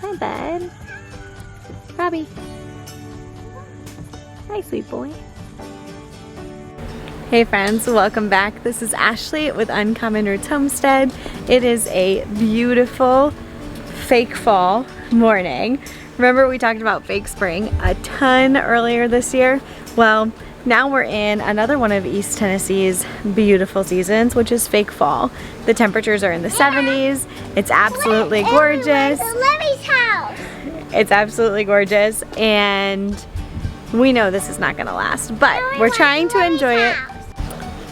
Hi, bud. Robbie. Hi, sweet boy. Hey friends, welcome back. This is Ashley with Uncommon Roots Homestead. It is a beautiful fake fall morning. Remember we talked about fake spring a ton earlier this year? Well, now we're in another one of East Tennessee's beautiful seasons, which is fake fall. The temperatures are in the 70s. It's absolutely gorgeous. Lily's house. It's absolutely gorgeous, and we know this is not gonna last, but we're trying to enjoy it.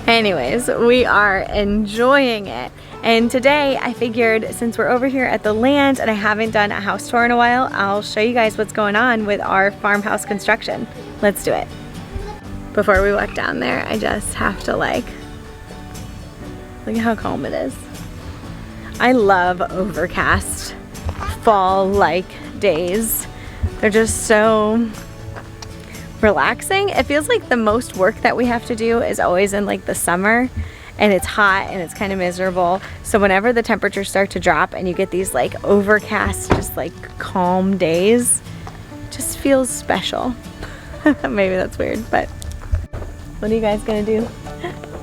Anyways, we are enjoying it. And today I figured, since we're over here at the land and I haven't done a house tour in a while, I'll show you guys what's going on with our farmhouse construction. Let's do it. Before we walk down there, I just have to look at how calm it is. I love overcast fall-like days. They're just so relaxing. It feels like the most work that we have to do is always in the summer, and it's hot and it's kind of miserable. So whenever the temperatures start to drop and you get these overcast, just calm days, it just feels special. Maybe that's weird, but what are you guys gonna do?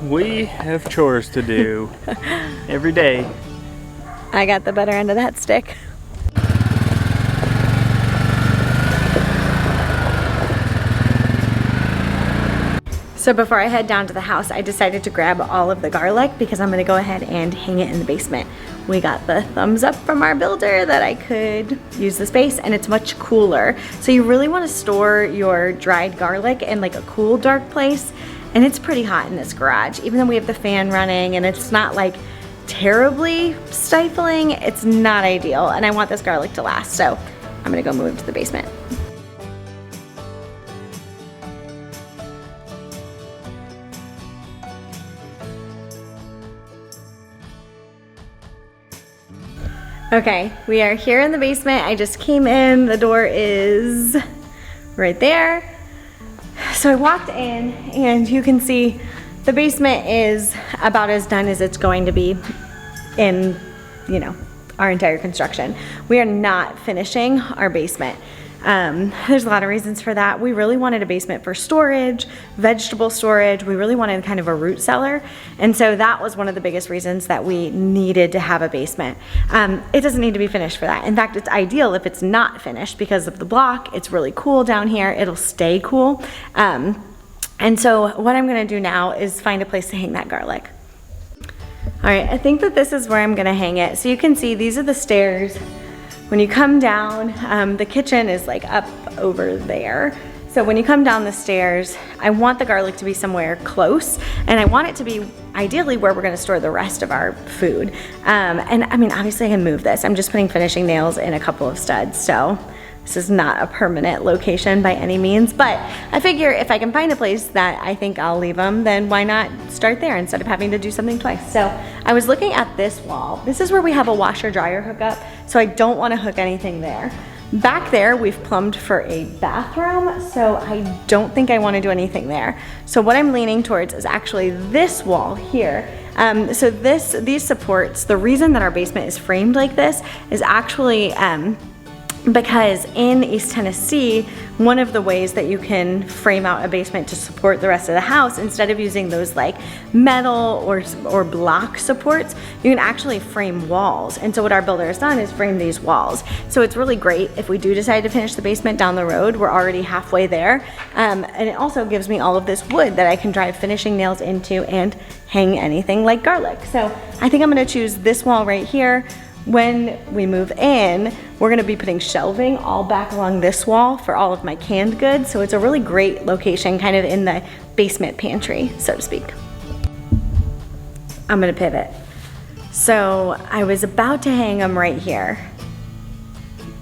We have chores to do every day. I got the better end of that stick. So before I head down to the house, I decided to grab all of the garlic because I'm gonna go ahead and hang it in the basement. We got the thumbs up from our builder that I could use the space, and it's much cooler. So you really wanna store your dried garlic in a cool, dark place. And it's pretty hot in this garage. Even though we have the fan running and it's not terribly stifling, it's not ideal. And I want this garlic to last, so I'm gonna go move to the basement. Okay, we are here in the basement. I just came in, the door is right there. So I walked in and you can see the basement is about as done as it's going to be in, our entire construction. We are not finishing our basement. There's a lot of reasons for that. We really wanted a basement for storage, vegetable storage. We really wanted kind of a root cellar. And so that was one of the biggest reasons that we needed to have a basement. It doesn't need to be finished for that. In fact, it's ideal if it's not finished because of the block. It's really cool down here. It'll stay cool. And so what I'm gonna do now is find a place to hang that garlic. All right, I think that this is where I'm gonna hang it. So you can see these are the stairs. When you come down, the kitchen is up over there. So when you come down the stairs, I want the garlic to be somewhere close, and I want it to be ideally where we're gonna store the rest of our food. And I mean, obviously I can move this. I'm just putting finishing nails in a couple of studs, so this is not a permanent location by any means, but I figure if I can find a place that I think I'll leave them, then why not start there instead of having to do something twice. So I was looking at this wall. This is where we have a washer dryer hookup, so I don't want to hook anything there. Back there, we've plumbed for a bathroom, so I don't think I want to do anything there. So what I'm leaning towards is actually this wall here. So these supports, the reason that our basement is framed like this is actually because in East Tennessee, one of the ways that you can frame out a basement to support the rest of the house, instead of using those metal or block supports, you can actually frame walls. And so what our builder has done is frame these walls. So it's really great if we do decide to finish the basement down the road. We're already halfway there. And it also gives me all of this wood that I can drive finishing nails into and hang anything like garlic. So I think I'm gonna choose this wall right here. When we move in, we're gonna be putting shelving all back along this wall for all of my canned goods. So it's a really great location, kind of in the basement pantry, so to speak. I'm gonna pivot. So I was about to hang them right here,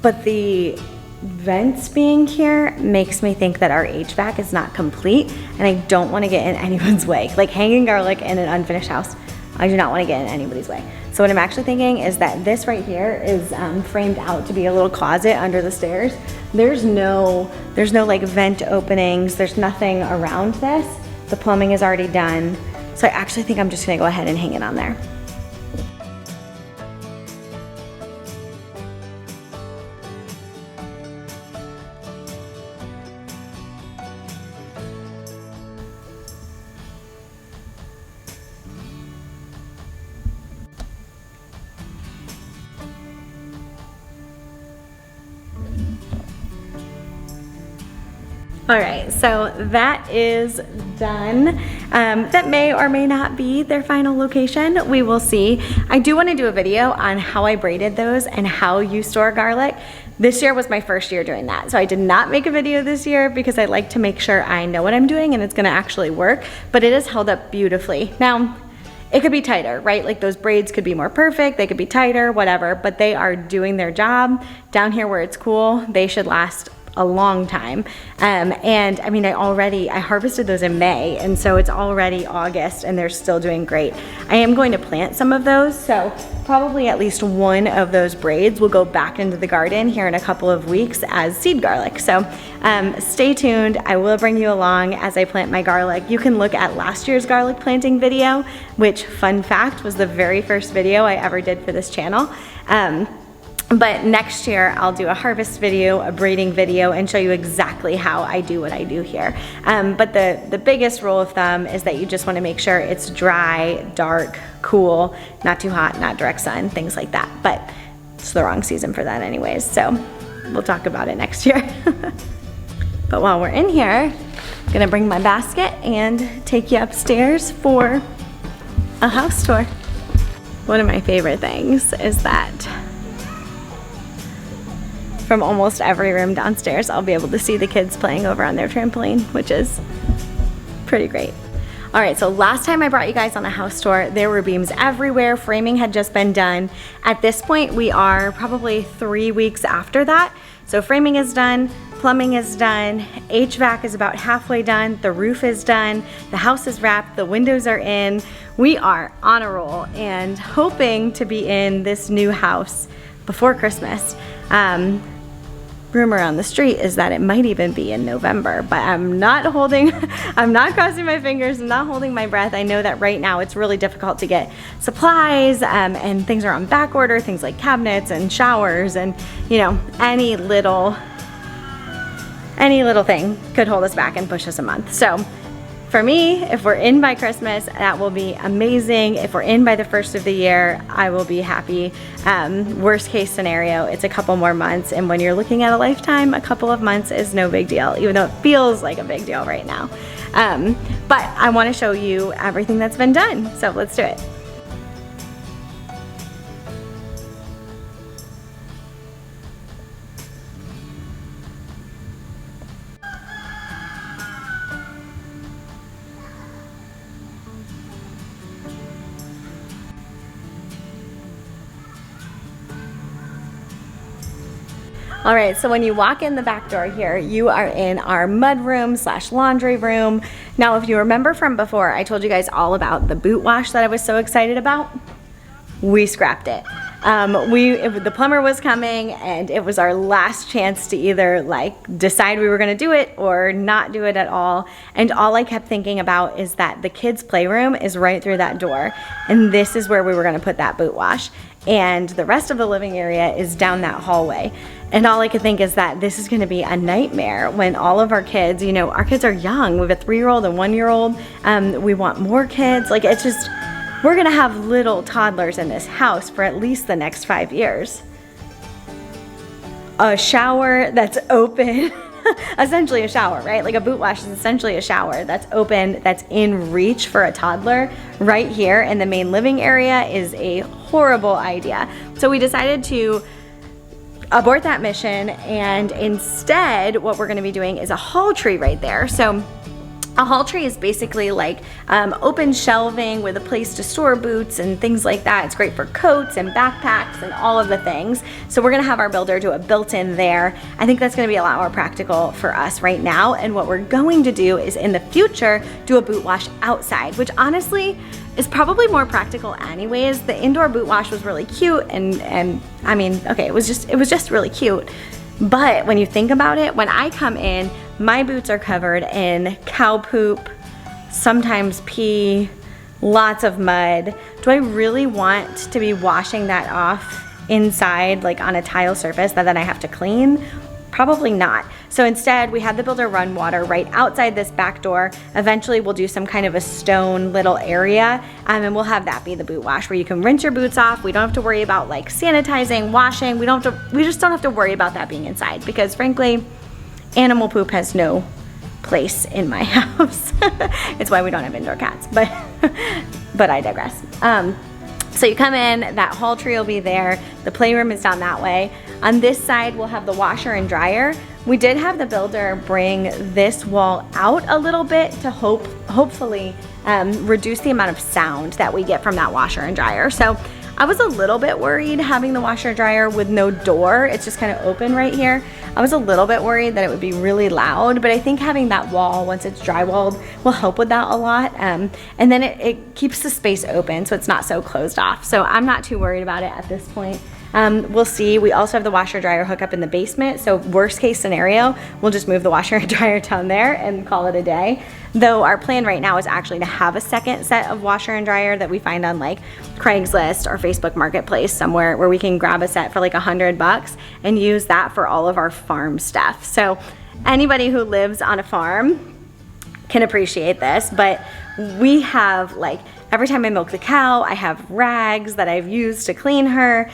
but the vents being here makes me think that our HVAC is not complete, and I don't wanna get in anyone's way. Hanging garlic in an unfinished house, I do not wanna get in anybody's way. So what I'm actually thinking is that this right here is framed out to be a little closet under the stairs. There's no vent openings. There's nothing around this. The plumbing is already done. So I actually think I'm just gonna go ahead and hang it on there. All right, so that is done. That may or may not be their final location. We will see. I do want to do a video on how I braided those and how you store garlic. This year was my first year doing that, so I did not make a video this year because I like to make sure I know what I'm doing and it's gonna actually work, but it has held up beautifully. Now, it could be tighter, right? Like those braids could be more perfect, they could be tighter, whatever, but they are doing their job. Down here where it's cool, they should last a long time. And I mean, I harvested those in May, and so it's already August and they're still doing great. I am going to plant some of those, so probably at least one of those braids will go back into the garden here in a couple of weeks as seed garlic. So stay tuned. I will bring you along as I plant my garlic. You can look at last year's garlic planting video, which, fun fact, was the very first video I ever did for this channel. But next year I'll do a harvest video, a braiding video, and show you exactly how I do what I do here. But the biggest rule of thumb is that you just want to make sure it's dry, dark, cool, not too hot, not direct sun, things like that. But it's the wrong season for that anyways, so we'll talk about it next year. But while we're in here, I'm gonna bring my basket and take you upstairs for a house tour. One of my favorite things is that from almost every room downstairs, I'll be able to see the kids playing over on their trampoline, which is pretty great. All right, so last time I brought you guys on a house tour, there were beams everywhere. Framing had just been done. At this point, we are probably 3 weeks after that. So framing is done, plumbing is done, HVAC is about halfway done, the roof is done, the house is wrapped, the windows are in. We are on a roll and hoping to be in this new house before Christmas. Rumor on the street is that it might even be in November, but I'm not crossing my fingers, I'm not holding my breath. I know that right now it's really difficult to get supplies, and things are on back order, things like cabinets and showers, and you know, any little thing could hold us back and push us a month. So for me, if we're in by Christmas, that will be amazing. If we're in by the first of the year, I will be happy. Worst case scenario, it's a couple more months. And when you're looking at a lifetime, a couple of months is no big deal, even though it feels like a big deal right now. But I want to show you everything that's been done. So let's do it. All right, so when you walk in the back door here, you are in our mud room / laundry room. Now, if you remember from before, I told you guys all about the boot wash that I was so excited about. We scrapped it. The plumber was coming and it was our last chance to either like decide we were gonna do it or not do it at all. And all I kept thinking about is that the kids' playroom is right through that door. And this is where we were gonna put that boot wash. And the rest of the living area is down that hallway. And all I could think is that this is gonna be a nightmare when all of our kids, you know, our kids are young. We have a 3-year-old and 1-year-old. We want more kids. Like, it's just, we're gonna have little toddlers in this house for at least the next 5 years. A shower that's open, essentially a shower, right? Like a boot wash is essentially a shower that's open, that's in reach for a toddler right here in the main living area is a horrible idea. So we decided to abort that mission, and instead what we're gonna be doing is a hall tree right there. So a hall tree is basically like open shelving with a place to store boots and things like that. It's great for coats and backpacks and all of the things. So we're gonna have our builder do a built-in there. I think that's gonna be a lot more practical for us right now. And what we're going to do is in the future, do a boot wash outside, which honestly is probably more practical anyways. The indoor boot wash was really cute and I mean, okay, it was just really cute. But when you think about it, when I come in, my boots are covered in cow poop, sometimes pee, lots of mud. Do I really want to be washing that off inside, like on a tile surface that then I have to clean? Probably not. So instead, we had the builder run water right outside this back door. Eventually, we'll do some kind of a stone little area, and we'll have that be the boot wash where you can rinse your boots off. We don't have to worry about like sanitizing, washing. We just don't have to worry about that being inside because frankly, animal poop has no place in my house. It's why we don't have indoor cats, but I digress. So you come in, that hall tree will be there. The playroom is down that way. On this side, we'll have the washer and dryer. We did have the builder bring this wall out a little bit to hopefully reduce the amount of sound that we get from that washer and dryer. So I was a little bit worried having the washer and dryer with no door. It's just kind of open right here. I was a little bit worried that it would be really loud, but I think having that wall, once it's drywalled, will help with that a lot. And then it keeps the space open so it's not so closed off. So I'm not too worried about it at this point. We'll see. We also have the washer dryer hookup in the basement. So worst case scenario, we'll just move the washer and dryer down there and call it a day. Though our plan right now is actually to have a second set of washer and dryer that we find on like Craigslist or Facebook Marketplace somewhere where we can grab a set for like $100 and use that for all of our farm stuff. So anybody who lives on a farm can appreciate this, but we have like, every time I milk the cow, I have rags that I've used to clean her.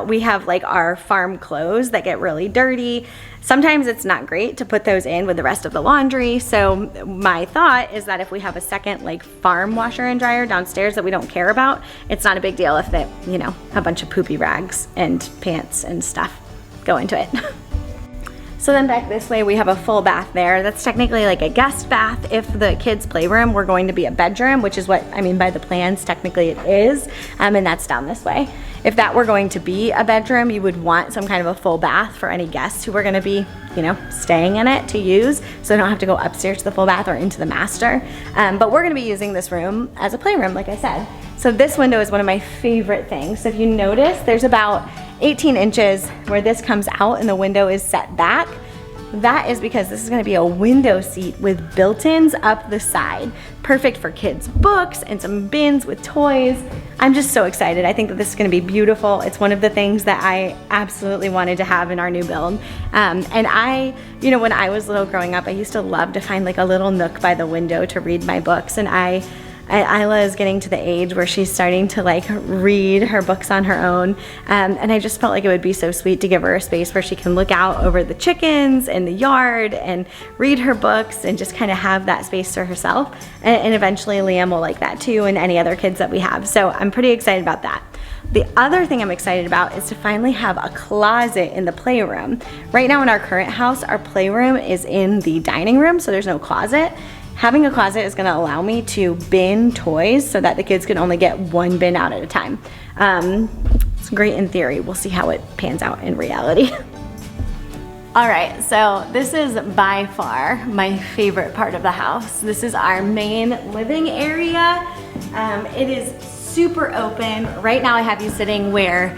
We have like our farm clothes that get really dirty. Sometimes it's not great to put those in with the rest of the laundry. So my thought is that if we have a second like farm washer and dryer downstairs that we don't care about, it's not a big deal if they, you know, a bunch of poopy rags and pants and stuff go into it. So then back this way, we have a full bath there. That's technically like a guest bath. If the kids' playroom were going to be a bedroom, which is what I mean by the plans, technically it is, and that's down this way. If that were going to be a bedroom, you would want some kind of a full bath for any guests who were gonna be, you know, staying in it to use, so they don't have to go upstairs to the full bath or into the master. But we're gonna be using this room as a playroom, like I said. So this window is one of my favorite things. So if you notice, there's about 18 inches where this comes out and the window is set back. That is because this is gonna be a window seat with built-ins up the side. Perfect for kids' books and some bins with toys. I'm just so excited. I think that this is gonna be beautiful. It's one of the things that I absolutely wanted to have in our new build. And I, you know, when I was little growing up, I used to love to find like a little nook by the window to read my books. And Isla is getting to the age where she's starting to like read her books on her own, and I just felt like it would be so sweet to give her a space where she can look out over the chickens and the yard and read her books and just kind of have that space to herself. And eventually Liam will like that too, and any other kids that we have. So I'm pretty excited about that. The other thing I'm excited about is to finally have a closet in the playroom. Right now in our current house, our playroom is in the dining room, so there's no closet. Having a closet is gonna allow me to bin toys so that the kids can only get one bin out at a time. It's great in theory. We'll see how it pans out in reality. All right, so this is by far my favorite part of the house. This is our main living area. It is super open. Right now I have you sitting where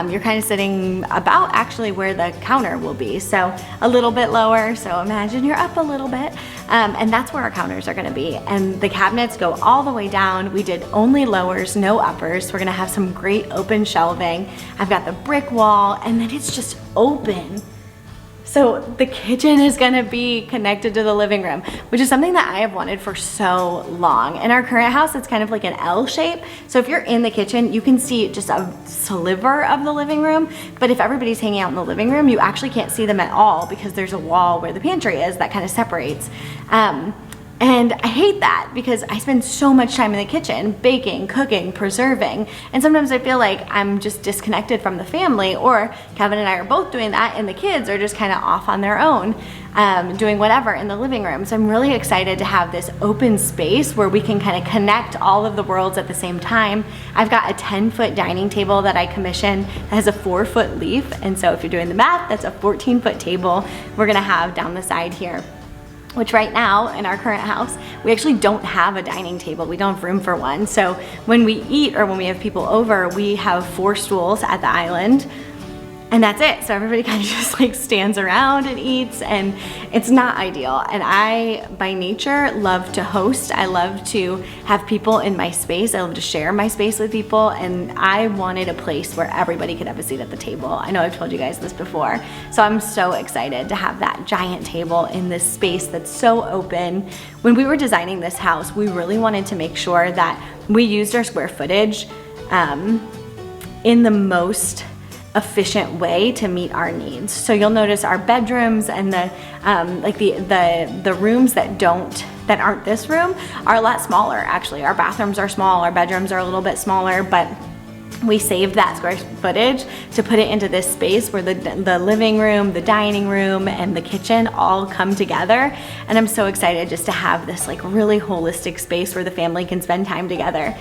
you're kind of sitting about actually where the counter will be. So a little bit lower, so imagine you're up a little bit. And that's where our counters are gonna be. And the cabinets go all the way down. We did only lowers, no uppers. We're gonna have some great open shelving. I've got the brick wall, and then it's just open. So the kitchen is gonna be connected to the living room, which is something that I have wanted for so long. In our current house, it's kind of like an L shape. So if you're in the kitchen, you can see just a sliver of the living room. But if everybody's hanging out in the living room, you actually can't see them at all because there's a wall where the pantry is that kind of separates. And I hate that because I spend so much time in the kitchen, baking, cooking, preserving, and sometimes I feel like I'm just disconnected from the family, or Kevin and I are both doing that and the kids are just kind of off on their own, doing whatever in the living room. So I'm really excited to have this open space where we can kind of connect all of the worlds at the same time. I've got a 10-foot dining table that I commissioned that has a 4-foot leaf, and so if you're doing the math, that's a 14-foot table we're gonna have down the side here. Which right now in our current house, we actually don't have a dining table. We don't have room for one. So when we eat or when we have people over, we have 4 stools at the island, and that's it. So everybody kind of just like stands around and eats, and it's not ideal. And I, by nature, love to host. I love to have people in my space. I love to share my space with people, and I wanted a place where everybody could have a seat at the table. I know I've told you guys this before. So I'm so excited to have that giant table in this space that's so open. When we were designing this house, we really wanted to make sure that we used our square footage in the most efficient way to meet our needs. So you'll notice our bedrooms and the the rooms that aren't this room are a lot smaller. Actually, our bathrooms are small, our bedrooms are a little bit smaller, but we saved that square footage to put it into this space where the living room, the dining room, and the kitchen all come together. And I'm so excited just to have this like really holistic space where the family can spend time together.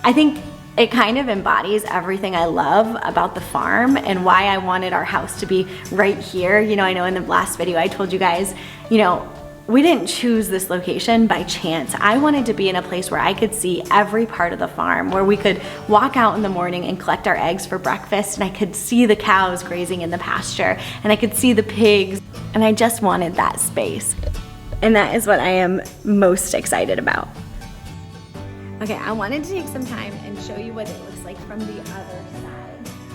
I think it kind of embodies everything I love about the farm and why I wanted our house to be right here. You know, I know in the last video I told you guys, you know, we didn't choose this location by chance. I wanted to be in a place where I could see every part of the farm, where we could walk out in the morning and collect our eggs for breakfast, and I could see the cows grazing in the pasture, and I could see the pigs, and I just wanted that space. And that is what I am most excited about. Okay, I wanted to take some time and show you what it looks like from the other side.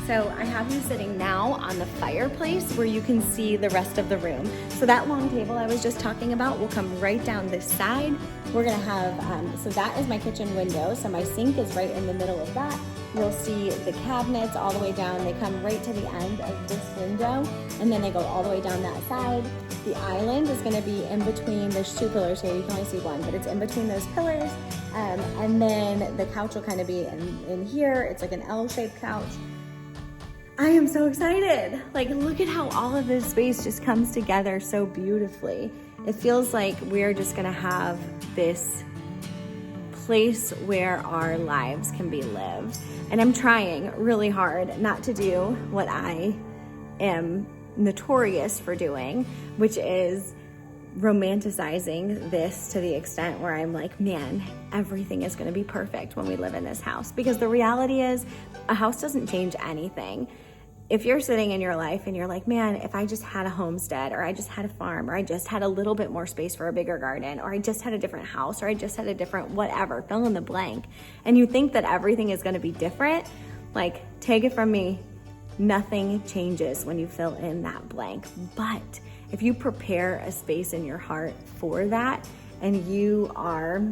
So I have you sitting now on the fireplace where you can see the rest of the room. So that long table I was just talking about will come right down this side. We're gonna have, so that is my kitchen window. So my sink is right in the middle of that. You'll see the cabinets all the way down. They come right to the end of this window, and then they go all the way down that side. The island is gonna be in between, there's two pillars here, you can only see one, but it's in between those pillars. And then the couch will kind of be in here. It's like an L-shaped couch. I am so excited. Like, look at how all of this space just comes together so beautifully. It feels like we're just gonna have this place where our lives can be lived. And I'm trying really hard not to do what I am notorious for doing, which is romanticizing this to the extent where I'm like, man, everything is gonna be perfect when we live in this house. Because the reality is, a house doesn't change anything. If you're sitting in your life and you're like, man, if I just had a homestead, or I just had a farm, or I just had a little bit more space for a bigger garden, or I just had a different house, or I just had a different whatever, fill in the blank, and you think that everything is gonna be different, like, take it from me, nothing changes when you fill in that blank. But if you prepare a space in your heart for that, and you are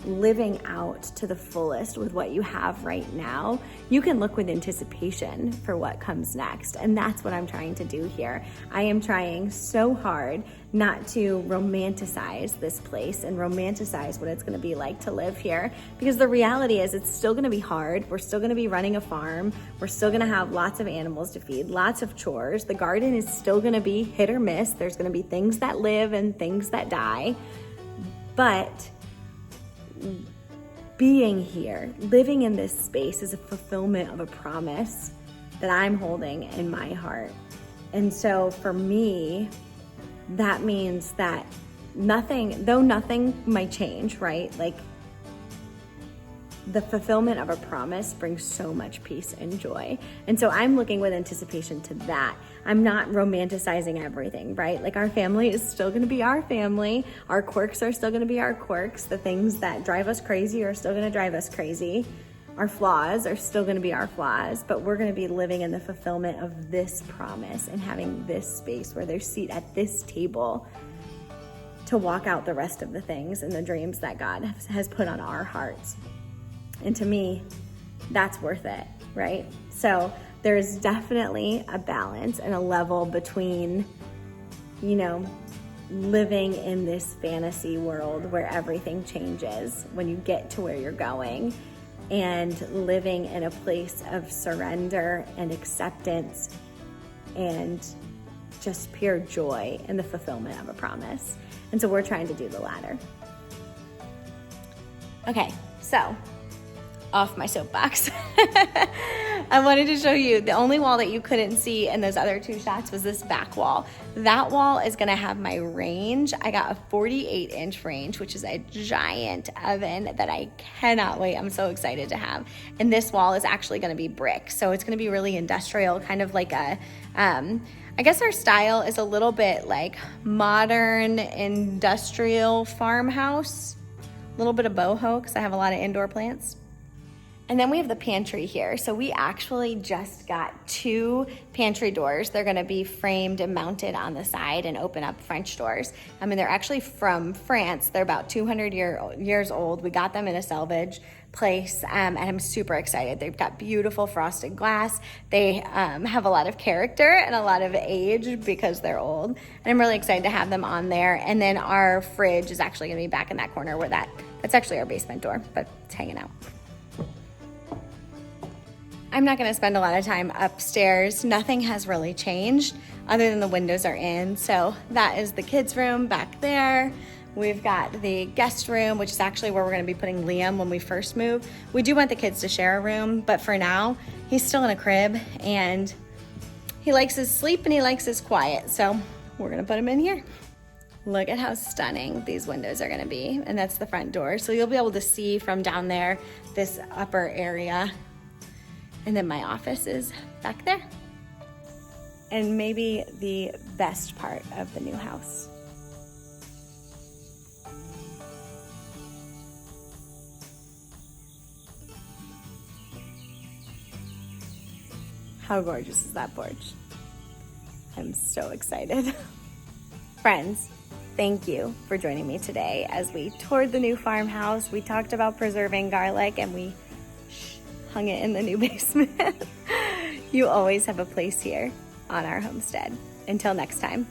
living out to the fullest with what you have right now, you can look with anticipation for what comes next. And that's what I'm trying to do here. I am trying so hard not to romanticize this place and romanticize what it's gonna be like to live here, because the reality is it's still gonna be hard. We're still gonna be running a farm. We're still gonna have lots of animals to feed, lots of chores. The garden is still gonna be hit or miss. There's gonna be things that live and things that die. But being here, living in this space, is a fulfillment of a promise that I'm holding in my heart. And so for me, that means that though nothing might change, right? Like, the fulfillment of a promise brings so much peace and joy. And so I'm looking with anticipation to that. I'm not romanticizing everything, right? Like, our family is still gonna be our family. Our quirks are still gonna be our quirks. The things that drive us crazy are still gonna drive us crazy. Our flaws are still gonna be our flaws, but we're gonna be living in the fulfillment of this promise and having this space where there's seat at this table to walk out the rest of the things and the dreams that God has put on our hearts. And to me, that's worth it, right? So there's definitely a balance and a level between, you know, living in this fantasy world where everything changes when you get to where you're going, and living in a place of surrender and acceptance and just pure joy in the fulfillment of a promise. And so we're trying to do the latter. Okay, so off my soapbox. I wanted to show you the only wall that you couldn't see in those other two shots was this back wall. That wall is gonna have my range. I got a 48-inch range, which is a giant oven that I cannot wait. I'm so excited to have. And this wall is actually gonna be brick. So it's gonna be really industrial, kind of like a, I guess our style is a little bit like modern industrial farmhouse, a little bit of boho because I have a lot of indoor plants. And then we have the pantry here. So we actually just got 2 pantry doors. They're gonna be framed and mounted on the side and open up French doors. I mean, they're actually from France. They're about 200 years old. We got them in a salvage place, and I'm super excited. They've got beautiful frosted glass. They have a lot of character and a lot of age because they're old, and I'm really excited to have them on there. And then our fridge is actually going to be back in that corner where that's actually our basement door, but it's hanging out. I'm not going to spend a lot of time upstairs. Nothing has really changed other than the windows are in. So that is the kids' room back there. We've got the guest room, which is actually where we're going to be putting Liam when we first move. We do want the kids to share a room, but for now, he's still in a crib, and he likes his sleep and he likes his quiet. So we're going to put him in here. Look at how stunning these windows are going to be. And that's the front door. So you'll be able to see from down there this upper area. And then my office is back there. And maybe the best part of the new house. How gorgeous is that porch? I'm so excited. Friends, thank you for joining me today as we toured the new farmhouse. We talked about preserving garlic and we hung it in the new basement. You always have a place here on our homestead. Until next time.